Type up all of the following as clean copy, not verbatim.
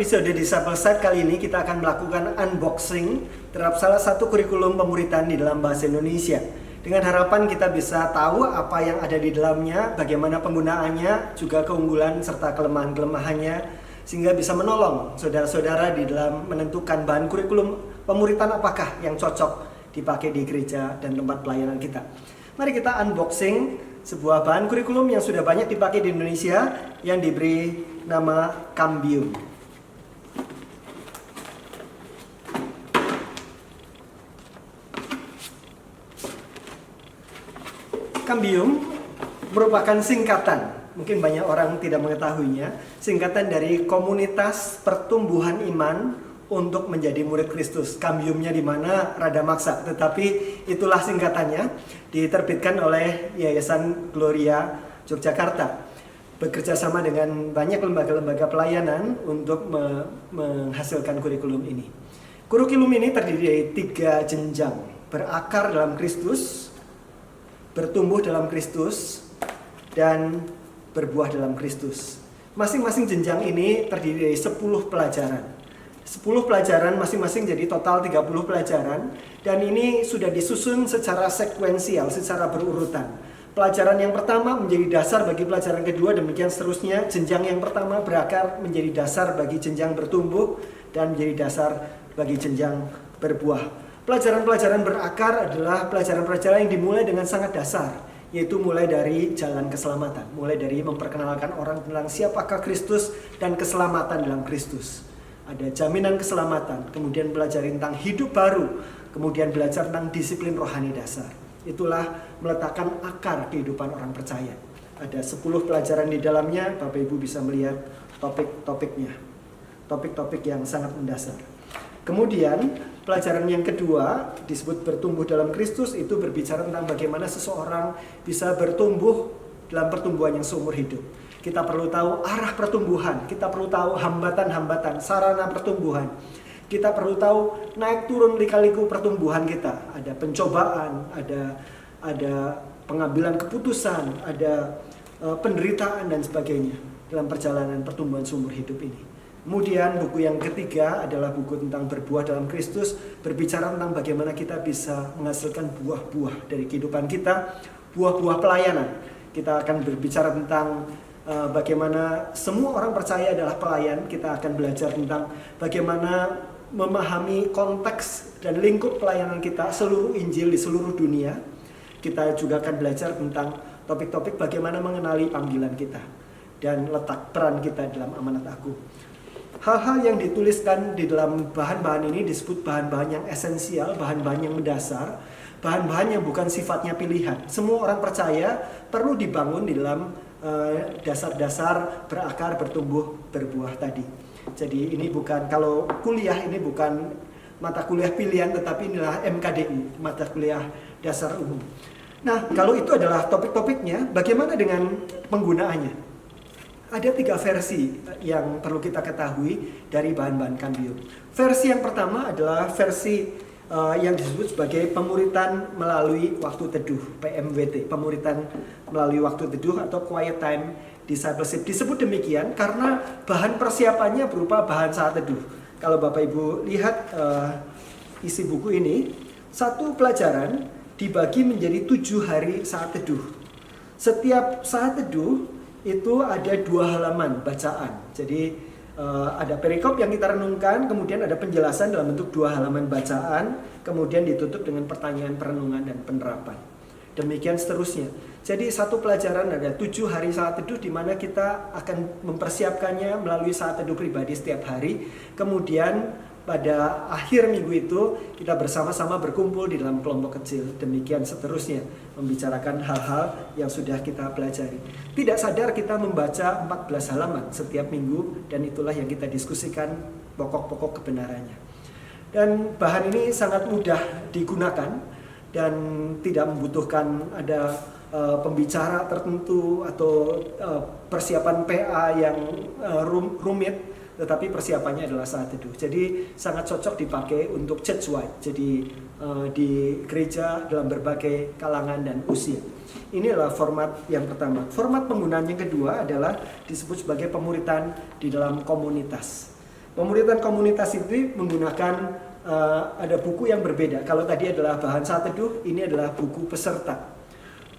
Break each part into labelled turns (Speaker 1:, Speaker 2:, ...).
Speaker 1: episode Disciplesite kali ini kita akan melakukan unboxing terhadap salah satu kurikulum pemuritan di dalam bahasa Indonesia. Dengan harapan kita bisa tahu apa yang ada di dalamnya, bagaimana penggunaannya, juga keunggulan serta kelemahan-kelemahannya, sehingga bisa menolong saudara-saudara di dalam menentukan bahan kurikulum pemuritan apakah yang cocok dipakai di gereja dan tempat pelayanan kita. Mari kita unboxing sebuah bahan kurikulum yang sudah banyak dipakai di Indonesia yang diberi nama Cambium. Cambium merupakan singkatan, mungkin banyak orang tidak mengetahuinya, singkatan dari Komunitas Pertumbuhan Iman untuk Menjadi Murid Kristus. Cambiumnya di mana rada maksa, tetapi itulah singkatannya, diterbitkan oleh Yayasan Gloria Yogyakarta. Bekerja sama dengan banyak lembaga-lembaga pelayanan untuk menghasilkan kurikulum ini. Kurikulum ini terdiri dari 3 jenjang: berakar dalam Kristus, bertumbuh dalam Kristus, dan berbuah dalam Kristus. Masing-masing jenjang ini terdiri dari 10 pelajaran. 10 pelajaran masing-masing jadi total 30 pelajaran, dan ini sudah disusun secara sekuensial, secara berurutan. Pelajaran yang pertama menjadi dasar bagi pelajaran kedua, demikian seterusnya. Jenjang yang pertama berakar menjadi dasar bagi jenjang bertumbuh dan menjadi dasar bagi jenjang berbuah. Pelajaran-pelajaran berakar adalah pelajaran-pelajaran yang dimulai dengan sangat dasar, yaitu mulai dari jalan keselamatan, mulai dari memperkenalkan orang tentang siapakah Kristus dan keselamatan dalam Kristus. Ada jaminan keselamatan, kemudian belajar tentang hidup baru, kemudian belajar tentang disiplin rohani dasar. Itulah meletakkan akar kehidupan orang percaya. Ada 10 pelajaran di dalamnya, Bapak Ibu bisa melihat topik-topiknya, topik-topik yang sangat mendasar. Kemudian pelajaran yang kedua disebut bertumbuh dalam Kristus, itu berbicara tentang bagaimana seseorang bisa bertumbuh dalam pertumbuhan yang seumur hidup. Kita perlu tahu arah pertumbuhan, kita perlu tahu hambatan-hambatan, sarana pertumbuhan. Kita perlu tahu naik turun lika-liku pertumbuhan kita. Ada pencobaan, ada pengambilan keputusan, ada penderitaan dan sebagainya dalam perjalanan pertumbuhan seumur hidup ini. Kemudian buku yang ketiga adalah buku tentang berbuah dalam Kristus, berbicara tentang bagaimana kita bisa menghasilkan buah-buah dari kehidupan kita, buah-buah pelayanan. Kita akan berbicara tentang bagaimana semua orang percaya adalah pelayan. Kita akan belajar tentang bagaimana memahami konteks dan lingkup pelayanan kita, seluruh Injil di seluruh dunia. Kita juga akan belajar tentang topik-topik bagaimana mengenali panggilan kita dan letak peran kita dalam amanat agung. Hal-hal yang dituliskan di dalam bahan-bahan ini disebut bahan-bahan yang esensial, bahan-bahan yang mendasar, bahan-bahan yang bukan sifatnya pilihan. Semua orang percaya perlu dibangun di dalam dasar-dasar berakar, bertumbuh, berbuah tadi. Jadi ini bukan, kalau kuliah ini bukan mata kuliah pilihan, tetapi inilah MKDU, mata kuliah dasar umum. Nah, kalau itu adalah topik-topiknya, bagaimana dengan penggunaannya? Ada 3 versi yang perlu kita ketahui dari bahan-bahan Cambium. Versi yang pertama adalah versi yang disebut sebagai pemuritan melalui waktu teduh, PMWT, pemuritan melalui waktu teduh atau Quiet Time Discipleship. Disebut demikian karena bahan persiapannya berupa bahan saat teduh. Kalau Bapak Ibu lihat isi buku ini, satu pelajaran dibagi menjadi 7 hari saat teduh. Setiap saat teduh itu ada 2 halaman bacaan. Jadi ada perikop yang kita renungkan, kemudian ada penjelasan dalam bentuk 2 halaman bacaan, kemudian ditutup dengan pertanyaan perenungan dan penerapan. Demikian seterusnya. Jadi satu pelajaran ada 7 hari saat teduh di mana kita akan mempersiapkannya melalui saat teduh pribadi setiap hari. Kemudian pada akhir minggu itu kita bersama-sama berkumpul di dalam kelompok kecil. Demikian seterusnya, membicarakan hal-hal yang sudah kita pelajari. Tidak sadar kita membaca 14 halaman setiap minggu, dan itulah yang kita diskusikan pokok-pokok kebenarannya. Dan bahan ini sangat mudah digunakan dan tidak membutuhkan ada pembicara tertentu atau persiapan PA yang rumit. Tetapi persiapannya adalah saat teduh. Jadi sangat cocok dipakai untuk church-wide. Jadi di gereja dalam berbagai kalangan dan usia. Ini adalah format yang pertama. Format penggunaan yang kedua adalah disebut sebagai pemuritan di dalam komunitas. Pemuritan komunitas itu menggunakan ada buku yang berbeda. Kalau tadi adalah bahan saat teduh, ini adalah buku peserta.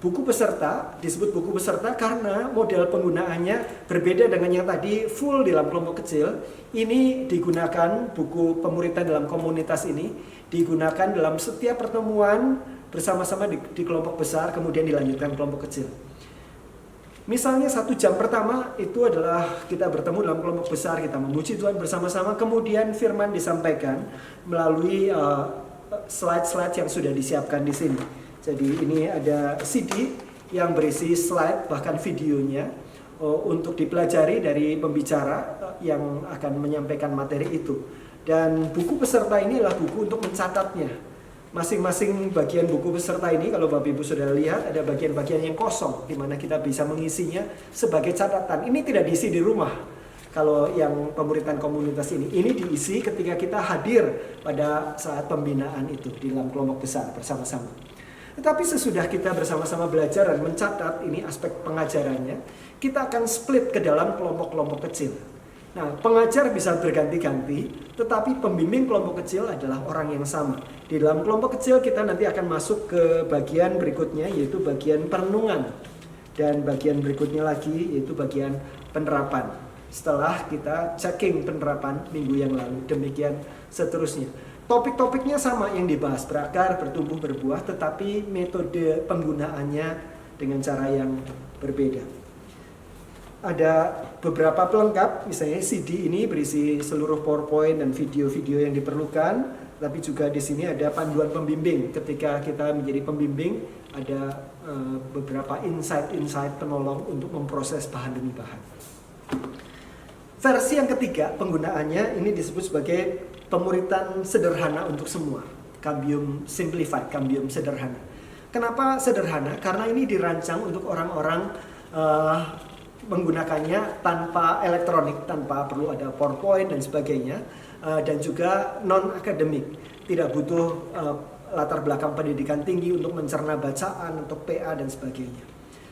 Speaker 1: Buku peserta disebut buku peserta karena model penggunaannya berbeda dengan yang tadi full dalam kelompok kecil. Ini digunakan buku pemuritan dalam komunitas ini digunakan dalam setiap pertemuan bersama-sama di kelompok besar, kemudian dilanjutkan kelompok kecil. Misalnya 1 jam pertama itu adalah kita bertemu dalam kelompok besar, kita memuji Tuhan bersama-sama, kemudian firman disampaikan melalui slide-slide yang sudah disiapkan di sini. Jadi ini ada CD yang berisi slide bahkan videonya untuk dipelajari dari pembicara yang akan menyampaikan materi itu. Dan buku peserta ini adalah buku untuk mencatatnya. Masing-masing bagian buku peserta ini kalau Bapak Ibu sudah lihat ada bagian-bagian yang kosong di mana kita bisa mengisinya sebagai catatan. Ini tidak diisi di rumah. Kalau yang pemuritan komunitas ini diisi ketika kita hadir pada saat pembinaan itu di dalam kelompok besar bersama-sama. Tetapi sesudah kita bersama-sama belajar dan mencatat ini aspek pengajarannya, kita akan split ke dalam kelompok-kelompok kecil. Nah, pengajar bisa berganti-ganti, tetapi pembimbing kelompok kecil adalah orang yang sama. Di dalam kelompok kecil kita nanti akan masuk ke bagian berikutnya, yaitu bagian perenungan. Dan bagian berikutnya lagi, yaitu bagian penerapan. Setelah kita checking penerapan minggu yang lalu, demikian seterusnya. Topik-topiknya sama yang dibahas, berakar, bertumbuh, berbuah, tetapi metode penggunaannya dengan cara yang berbeda. Ada beberapa pelengkap, misalnya CD ini berisi seluruh PowerPoint dan video-video yang diperlukan, tapi juga di sini ada panduan pembimbing. Ketika kita menjadi pembimbing, ada beberapa insight-insight penolong untuk memproses bahan demi bahan. Versi yang ketiga penggunaannya ini disebut sebagai pemuritan sederhana untuk semua. Cambium Simplified, Cambium sederhana. Kenapa sederhana? Karena ini dirancang untuk orang-orang menggunakannya tanpa elektronik, tanpa perlu ada PowerPoint dan sebagainya, dan juga non-akademik. Tidak butuh latar belakang pendidikan tinggi untuk mencerna bacaan, untuk PA dan sebagainya.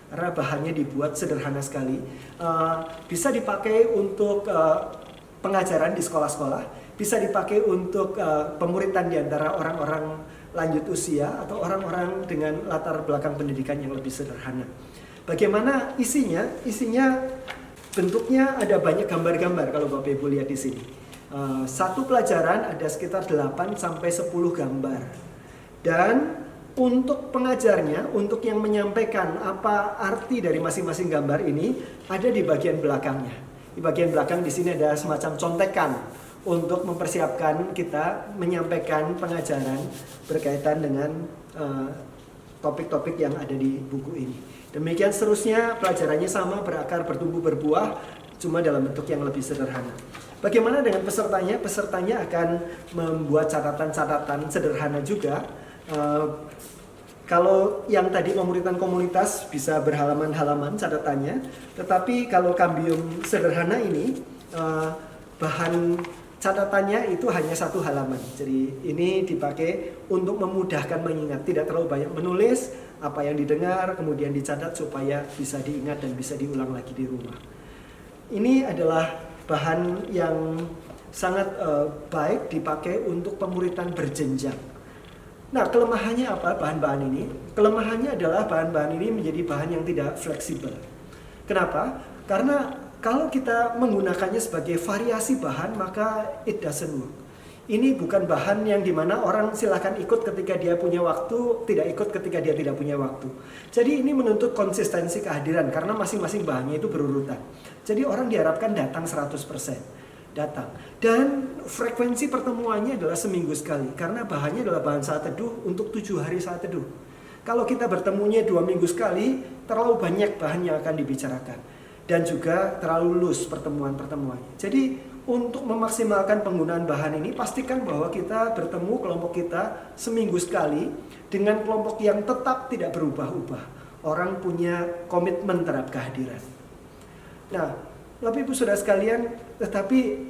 Speaker 1: Karena bahannya dibuat sederhana sekali, bisa dipakai untuk pengajaran di sekolah-sekolah, bisa dipakai untuk pemuritan di antara orang-orang lanjut usia atau orang-orang dengan latar belakang pendidikan yang lebih sederhana. Bagaimana isinya? Isinya bentuknya ada banyak gambar-gambar kalau Bapak Ibu lihat di sini. Satu pelajaran ada sekitar 8 sampai 10 gambar. Dan untuk pengajarnya, untuk yang menyampaikan apa arti dari masing-masing gambar ini ada di bagian belakangnya. Di bagian belakang di sini ada semacam contekan untuk mempersiapkan kita menyampaikan pengajaran berkaitan dengan topik-topik yang ada di buku ini. Demikian seterusnya, pelajarannya sama, berakar, bertumbuh, berbuah, cuma dalam bentuk yang lebih sederhana. Bagaimana dengan pesertanya? Pesertanya akan membuat catatan-catatan sederhana juga. Kalau yang tadi pemuritan komunitas bisa berhalaman-halaman catatannya, tetapi kalau Cambium sederhana ini bahan catatannya itu hanya 1 halaman. Jadi ini dipakai untuk memudahkan mengingat, tidak terlalu banyak menulis apa yang didengar, kemudian dicatat supaya bisa diingat dan bisa diulang lagi di rumah. Ini adalah bahan yang sangat baik dipakai untuk pemuritan berjenjang. Nah, kelemahannya apa bahan-bahan ini? Kelemahannya adalah bahan-bahan ini menjadi bahan yang tidak fleksibel. Kenapa? Karena kalau kita menggunakannya sebagai variasi bahan, maka it doesn't work. Ini bukan bahan yang dimana orang silakan ikut ketika dia punya waktu, tidak ikut ketika dia tidak punya waktu. Jadi ini menuntut konsistensi kehadiran karena masing-masing bahannya itu berurutan. Jadi orang diharapkan datang 100%. Datang. Dan frekuensi pertemuannya adalah seminggu sekali. Karena bahannya adalah bahan saat teduh untuk 7 hari saat teduh. Kalau kita bertemunya 2 minggu sekali, terlalu banyak bahan yang akan dibicarakan. Dan juga terlalu loose pertemuan-pertemuannya. Jadi untuk memaksimalkan penggunaan bahan ini, pastikan bahwa kita bertemu kelompok kita seminggu sekali dengan kelompok yang tetap tidak berubah-ubah. Orang punya komitmen terhadap kehadiran. Nah, Bapak Ibu Saudara sekalian, tetapi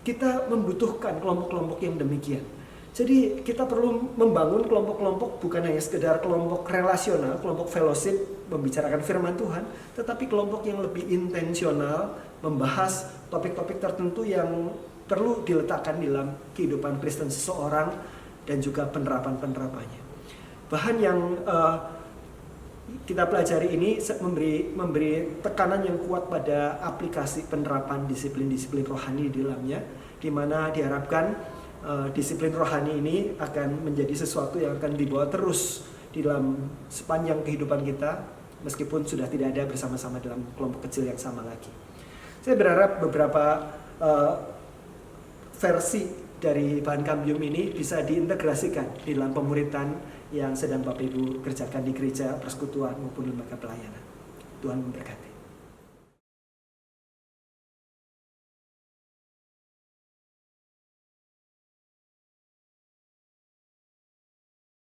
Speaker 1: kita membutuhkan kelompok-kelompok yang demikian. Jadi kita perlu membangun kelompok-kelompok bukan hanya sekedar kelompok relasional, kelompok fellowship, membicarakan firman Tuhan, tetapi kelompok yang lebih intensional, membahas topik-topik tertentu yang perlu diletakkan dalam kehidupan Kristen seseorang dan juga penerapan-penerapannya. Bahan yang kita pelajari ini memberi tekanan yang kuat pada aplikasi penerapan disiplin-disiplin rohani di dalamnya, di mana diharapkan disiplin rohani ini akan menjadi sesuatu yang akan dibawa terus di dalam sepanjang kehidupan kita, meskipun sudah tidak ada bersama-sama dalam kelompok kecil yang sama lagi. Saya berharap beberapa versi dari bahan kambium ini bisa diintegrasikan di dalam pemuritan yang sedang Bapak Ibu kerjakan di gereja, persekutuan maupun lembaga pelayanan. Tuhan memberkati.